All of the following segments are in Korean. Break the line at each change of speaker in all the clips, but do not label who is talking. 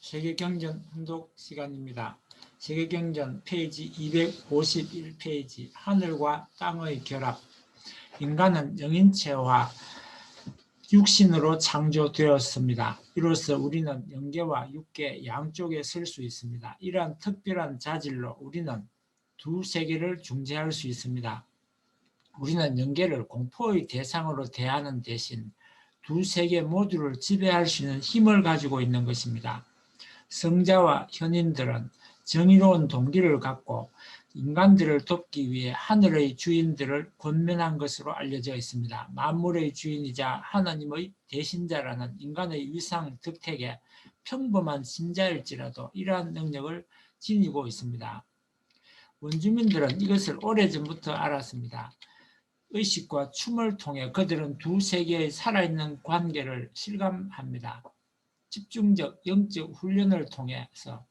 세계경전 혼독 시간입니다. 세계경전 페이지 251페이지 하늘과 땅의 결합. 인간은 영인체와 육신으로 창조되었습니다. 이로써 우리는 영계와 육계 양쪽에 설 수 있습니다. 이러한 특별한 자질로 우리는 두 세계를 중재할 수 있습니다. 우리는 영계를 공포의 대상으로 대하는 대신 두 세계 모두를 지배할 수 있는 힘을 가지고 있는 것입니다. 성자와 현인들은 정의로운 동기를 갖고 인간들을 돕기 위해 하늘의 주인들을 권면한 것으로 알려져 있습니다. 만물의 주인이자 하나님의 대신자라는 인간의 위상 덕택에 평범한 신자일지라도 이러한 능력을 지니고 있습니다. 원주민들은 이것을 오래전부터 알았습니다. 의식과 춤을 통해 그들은 두 세계의 살아있는 관계를 실감합니다. 집중적 영적 훈련을 통해서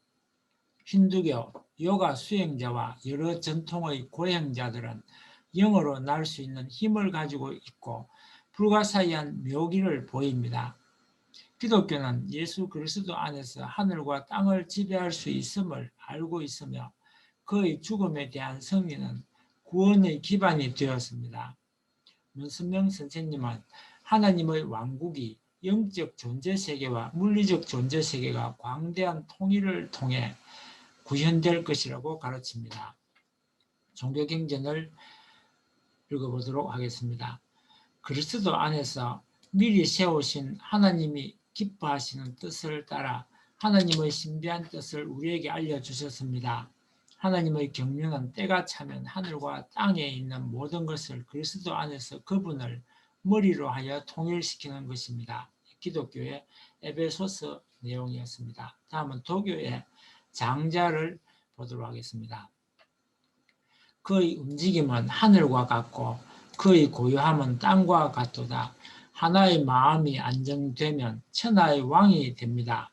힌두교, 요가 수행자와 여러 전통의 고행자들은 영으로 날 수 있는 힘을 가지고 있고 불가사의한 묘기를 보입니다. 기독교는 예수 그리스도 안에서 하늘과 땅을 지배할 수 있음을 알고 있으며 그의 죽음에 대한 승리는 구원의 기반이 되었습니다. 문선명 선생님은 하나님의 왕국이 영적 존재세계와 물리적 존재세계가 광대한 통일을 통해 구현될 것이라고 가르칩니다. 종교경전을 읽어보도록 하겠습니다. 그리스도 안에서 미리 세우신 하나님이 기뻐하시는 뜻을 따라 하나님의 신비한 뜻을 우리에게 알려주셨습니다. 하나님의 경륜은 때가 차면 하늘과 땅에 있는 모든 것을 그리스도 안에서 그분을 머리로 하여 통일시키는 것입니다. 기독교의 에베소서 내용이었습니다. 다음은 도교의 장자를 보도록 하겠습니다. 그의 움직임은 하늘과 같고 그의 고요함은 땅과 같도다. 하나의 마음이 안정되면 천하의 왕이 됩니다.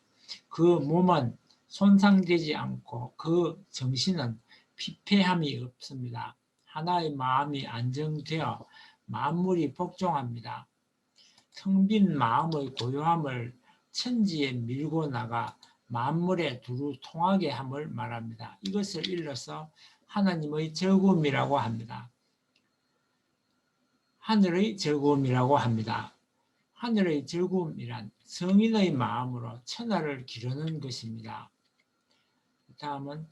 그 몸은 손상되지 않고 그 정신은 피폐함이 없습니다. 하나의 마음이 안정되어 만물이 복종합니다. 텅 빈 마음의 고요함을 천지에 밀고 나가 만물에 두루 통하게 함을 말합니다. 이것을 일러서 하나님의 즐거움이라고 합니다. 하늘의 즐거움이라고 합니다. 하늘의 즐거움이란 성인의 마음으로 천하를 기르는 것입니다. 다음은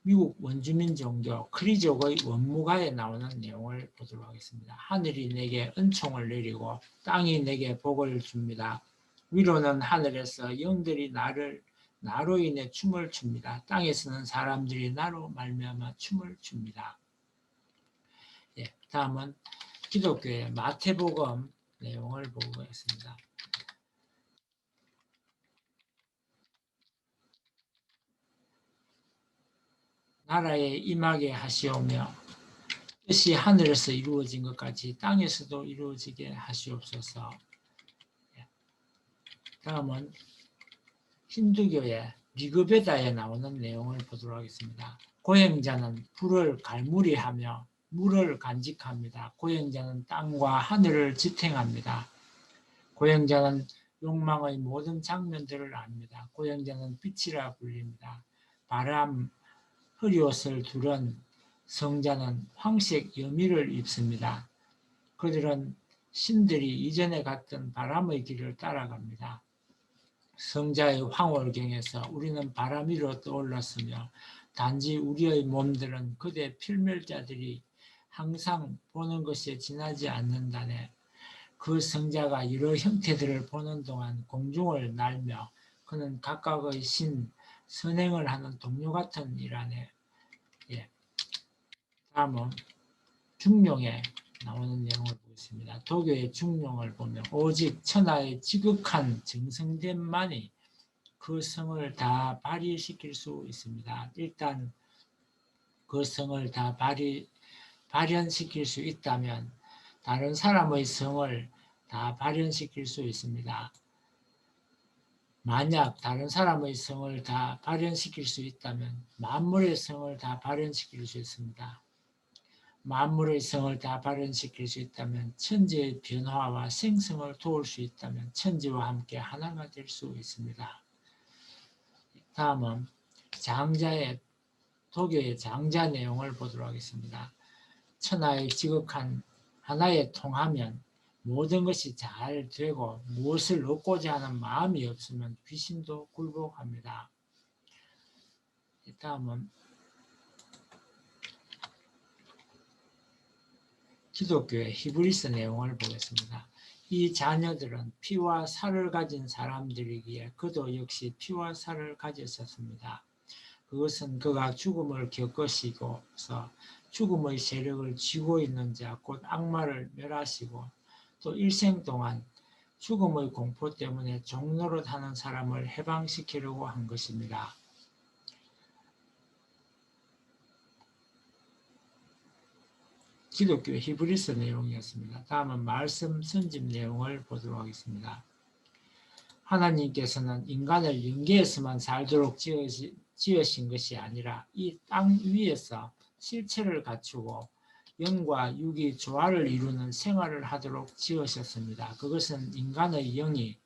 미국 원주민 종교 크리족의 원무가에 나오는 내용을 보도록 하겠습니다. 하늘이 내게 은총을 내리고 땅이 내게 복을 줍니다. 위로는 하늘에서 영들이 나로 인해 춤을 춥니다. 땅에서는 사람들이 나로 말미암아 춤을 춥니다. 다음은 기독교의 마태복음 내용을 보고 있습니다. 나라에 임하게 하시오며 뜻이 하늘에서 이루어진 것 같이 땅에서도 이루어지게 하시옵소서. 다음은 힌두교의 리그베다에 나오는 내용을 보도록 하겠습니다. 고행자는 불을 갈무리하며 물을 간직합니다. 고행자는 땅과 하늘을 지탱합니다. 고행자는 욕망의 모든 장면들을 압니다. 고행자는 빛이라 불립니다. 바람, 흐리옷을 두른 성자는 황색 여미를 입습니다. 그들은 신들이 이전에 갔던 바람의 길을 따라갑니다. 성자의 황홀경에서 우리는 바람 위로 떠올랐으며 단지 우리의 몸들은 그대 필멸자들이 항상 보는 것에 지나지 않는다네. 그 성자가 여러 형태들을 보는 동안 공중을 날며 그는 각각의 신, 선행을 하는 동료 같은 이라네. 다음은 중룡에 나오는 내용을 보겠습니다. 도교의 중룡을 보면 오직 천하의 지극한 정성됨만이 그 성을 다 발휘시킬 수 있습니다. 일단 그 성을 다 발현시킬 수 있다면 다른 사람의 성을 다 발현시킬 수 있습니다. 만약 다른 사람의 성을 다 발현시킬 수 있다면 만물의 성을 다 발현시킬 수 있습니다. 만물의 성을 다 발현시킬 수 있다면 천지의 변화와 생성을 도울 수 있다면 천지와 함께 하나가 될 수 있습니다. 다음은 도교의 장자 내용을 보도록 하겠습니다. 천하의 지극한 하나에 통하면 모든 것이 잘 되고 무엇을 얻고자 하는 마음이 없으면 귀신도 굴복합니다. 다음은 기독교의 히브리서 내용을 보겠습니다. 이 자녀들은 피와 살을 가진 사람들이기에 그도 역시 피와 살을 가졌었습니다. 그것은 그가 죽음을 겪으시고서 죽음의 세력을 쥐고 있는 자 곧 악마를 멸하시고 또 일생 동안 죽음의 공포 때문에 종노릇하는 사람을 해방시키려고 한 것입니다. 기독교 히브리서 내용이었습니다. 다음은 말씀 선집 내용을 보도록 하겠습니다. 하나님께서는 인간을 영계에서만 살도록 지으신 것이 아니라 이 땅 위에서 실체를 갖추고 영과 육이 조화를 이루는 생활을 하도록 지으셨습니다. 그것은 인간의 영이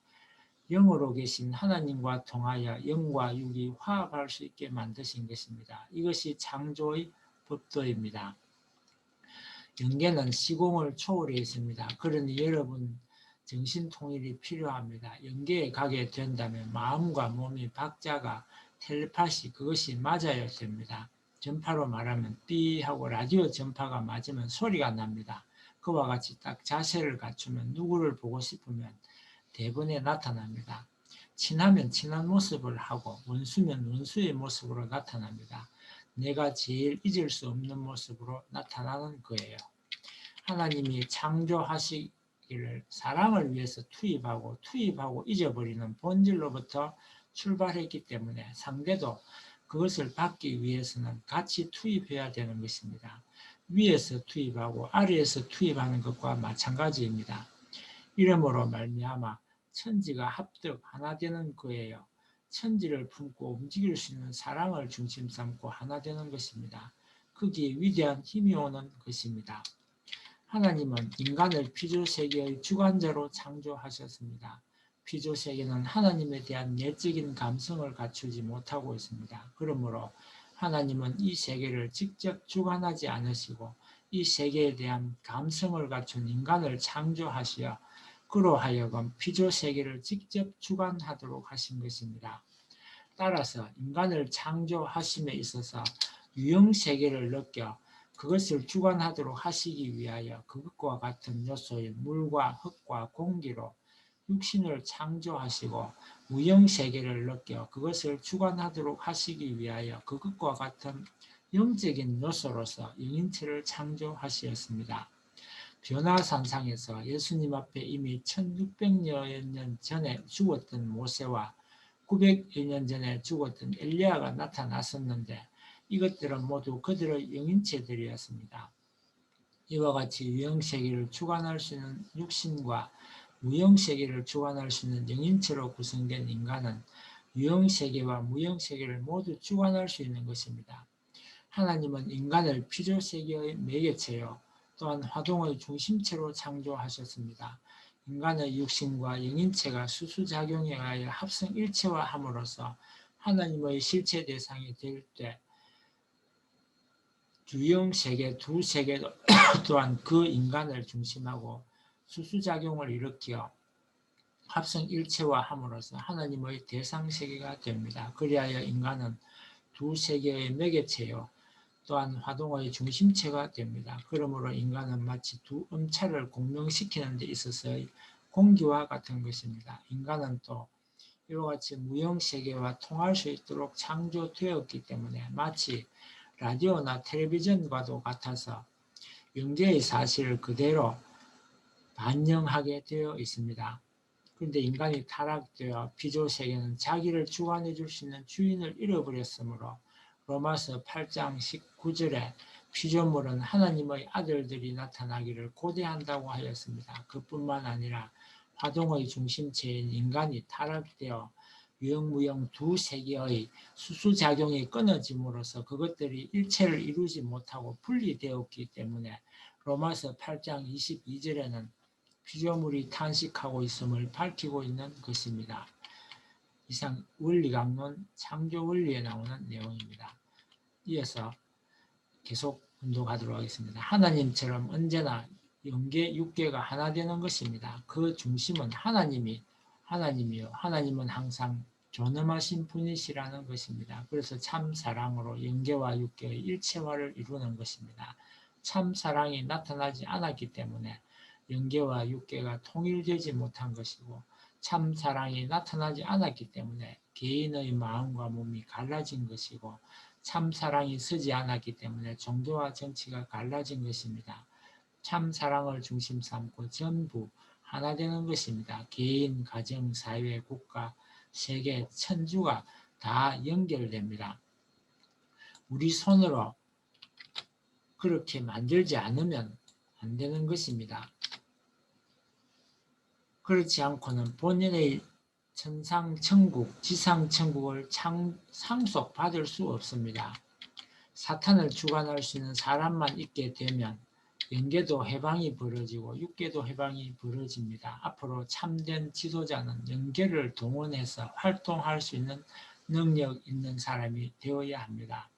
영으로 계신 하나님과 통하여 영과 육이 화합할 수 있게 만드신 것입니다. 이것이 창조의 법도입니다. 영계는 시공을 초월해 있습니다. 그러니 여러분 정신통일이 필요합니다. 영계에 가게 된다면 마음과 몸이 박자가 텔레파시 그것이 맞아야 됩니다. 전파로 말하면 삐 하고 라디오 전파가 맞으면 소리가 납니다. 그와 같이 딱 자세를 갖추면 누구를 보고 싶으면 대본에 나타납니다. 친하면 친한 모습을 하고 원수면 원수의 모습으로 나타납니다. 내가 제일 잊을 수 없는 모습으로 나타나는 거예요. 하나님이 창조하시기를 사랑을 위해서 투입하고 잊어버리는 본질로부터 출발했기 때문에 상대도 그것을 받기 위해서는 같이 투입해야 되는 것입니다. 위에서 투입하고 아래에서 투입하는 것과 마찬가지입니다. 이러므로 말미암아 천지가 합득 하나 되는 거예요. 천지를 품고 움직일 수 있는 사랑을 중심 삼고 하나 되는 것입니다. 거기에 위대한 힘이 오는 것입니다. 하나님은 인간을 피조세계의 주관자로 창조하셨습니다. 피조세계는 하나님에 대한 내적인 감성을 갖추지 못하고 있습니다. 그러므로 하나님은 이 세계를 직접 주관하지 않으시고 이 세계에 대한 감성을 갖춘 인간을 창조하시어 그로 하여금 피조세계를 직접 주관하도록 하신 것입니다. 따라서 인간을 창조하심에 있어서 유형세계를 느껴 그것을 주관하도록 하시기 위하여 그것과 같은 요소인 물과 흙과 공기로 육신을 창조하시고 무형세계를 느껴 그것을 주관하도록 하시기 위하여 그것과 같은 영적인 요소로서 영인체를 창조하셨습니다. 변화산상에서 예수님 앞에 이미 1600여 년 전에 죽었던 모세와 900여 년 전에 죽었던 엘리야가 나타났었는데 이것들은 모두 그들의 영인체들이었습니다. 이와 같이 유형세계를 주관할 수 있는 육신과 무형세계를 주관할 수 있는 영인체로 구성된 인간은 유형세계와 무형세계를 모두 주관할 수 있는 것입니다. 하나님은 인간을 피조세계의 매개체요 또한 화동의 중심체로 창조하셨습니다. 인간의 육신과 영인체가 수수작용에 의하여 합성일체화함으로써 하나님의 실체 대상이 될 때 유형세계 두 세계 또한 그 인간을 중심하고 수수작용을 일으켜 합성일체화함으로써 하나님의 대상세계가 됩니다. 그리하여 인간은 두 세계의 매개체요 또한 화동의 중심체가 됩니다. 그러므로 인간은 마치 두 음차를 공명시키는 데 있어서의 공기와 같은 것입니다. 인간은 또 이와 같이 무형세계와 통할 수 있도록 창조되었기 때문에 마치 라디오나 텔레비전과도 같아서 영계의 사실을 그대로 반영하게 되어 있습니다. 그런데 인간이 타락되어 피조세계는 자기를 주관해 줄 수 있는 주인을 잃어버렸으므로 로마서 8장 19절에 피조물은 하나님의 아들들이 나타나기를 고대한다고 하였습니다. 그뿐만 아니라 화동의 중심체인 인간이 타락되어 유형무형 두 세계의 수수작용이 끊어짐으로써 그것들이 일체를 이루지 못하고 분리되었기 때문에 로마서 8장 22절에는 피조물이 탄식하고 있음을 밝히고 있는 것입니다. 이상 원리강론 창조 원리에 나오는 내용입니다. 이어서 계속 분독하도록 하겠습니다. 하나님처럼 언제나 영계, 육계가 하나 되는 것입니다. 그 중심은 하나님이요. 하나님은 항상 존엄하신 분이시라는 것입니다. 그래서 참 사랑으로 영계와 육계의 일체화를 이루는 것입니다. 참 사랑이 나타나지 않았기 때문에 영계와 육계가 통일되지 못한 것이고, 참 사랑이 나타나지 않았기 때문에 개인의 마음과 몸이 갈라진 것이고, 참 사랑이 서지 않았기 때문에 종교와 정치가 갈라진 것입니다. 참 사랑을 중심 삼고 전부 하나 되는 것입니다. 개인, 가정, 사회, 국가, 세계, 천주가 다 연결됩니다. 우리 손으로 그렇게 만들지 않으면 안 되는 것입니다. 그렇지 않고는 본인의 천상천국, 지상천국을 상속받을 수 없습니다. 사탄을 주관할 수 있는 사람만 있게 되면 영계도 해방이 벌어지고 육계도 해방이 벌어집니다. 앞으로 참된 지도자는 영계를 동원해서 활동할 수 있는 능력 있는 사람이 되어야 합니다.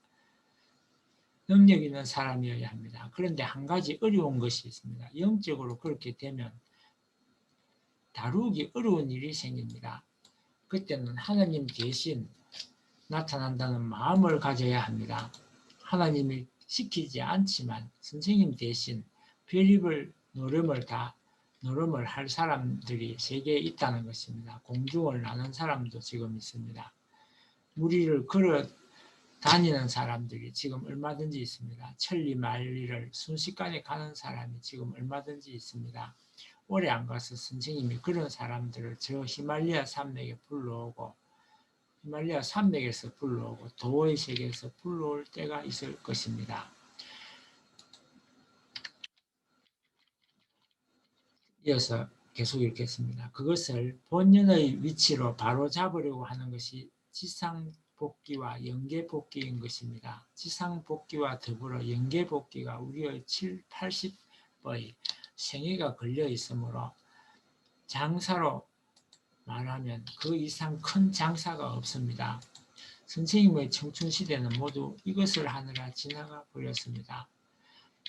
능력 있는 사람이어야 합니다. 그런데 한 가지 어려운 것이 있습니다. 영적으로 그렇게 되면 다루기 어려운 일이 생깁니다. 그때는 하나님 대신 나타난다는 마음을 가져야 합니다. 하나님이 시키지 않지만 선생님 대신 별의별 노름을 할 사람들이 세계에 있다는 것입니다. 공중을 나는 사람도 지금 있습니다. 무리를 걸어 다니는 사람들이 지금 얼마든지 있습니다. 천리 만리를 순식간에 가는 사람이 지금 얼마든지 있습니다. 오래 안 가서 선생님이 그런 사람들을 저 히말라야 산맥에 불러오고, 히말라야 산맥에서 불러오고 도의 세계에서 불러올 때가 있을 것입니다. 이어서 계속 읽겠습니다. 그것을 본연의 위치로 바로 잡으려고 하는 것이 지상복귀와 영계복귀인 것입니다. 지상복귀와 더불어 영계복귀가 우리의 7, 80의 생애가 걸려 있으므로 장사로 말하면 그 이상 큰 장사가 없습니다. 선생님의 청춘시대는 모두 이것을 하느라 지나가 버렸습니다.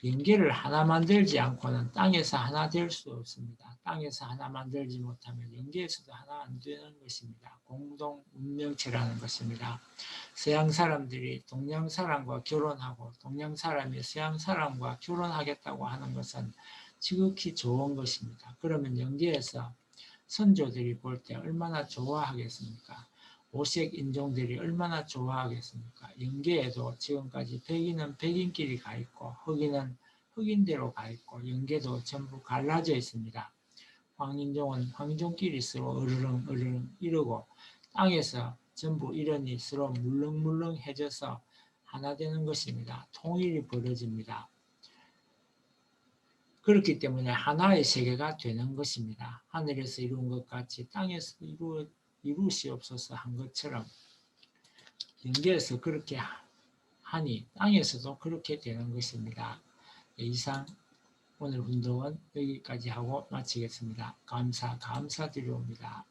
영계를 하나 만들지 않고는 땅에서 하나 될 수 없습니다. 땅에서 하나 만들지 못하면 영계에서도 하나 안 되는 것입니다. 공동 운명체라는 것입니다. 서양 사람들이 동양 사람과 결혼하고 동양 사람이 서양 사람과 결혼하겠다고 하는 것은 지극히 좋은 것입니다. 그러면 영계에서 선조들이 볼 때 얼마나 좋아하겠습니까? 오색 인종들이 얼마나 좋아하겠습니까? 영계에도 지금까지 백인은 백인끼리 가 있고 흑인은 흑인대로 가 있고 영계도 전부 갈라져 있습니다. 황인종은 황인종끼리 서로 으르렁 이러고 땅에서 전부 이러니 서로 물렁물렁해져서 하나 되는 것입니다. 통일이 벌어집니다. 그렇기 때문에 하나의 세계가 되는 것입니다. 하늘에서 이룬 것 같이 땅에서 이루시옵소서 한 것처럼 영계에서 그렇게 하니 땅에서도 그렇게 되는 것입니다. 이상 오늘 운동은 여기까지 하고 마치겠습니다. 감사드리옵니다.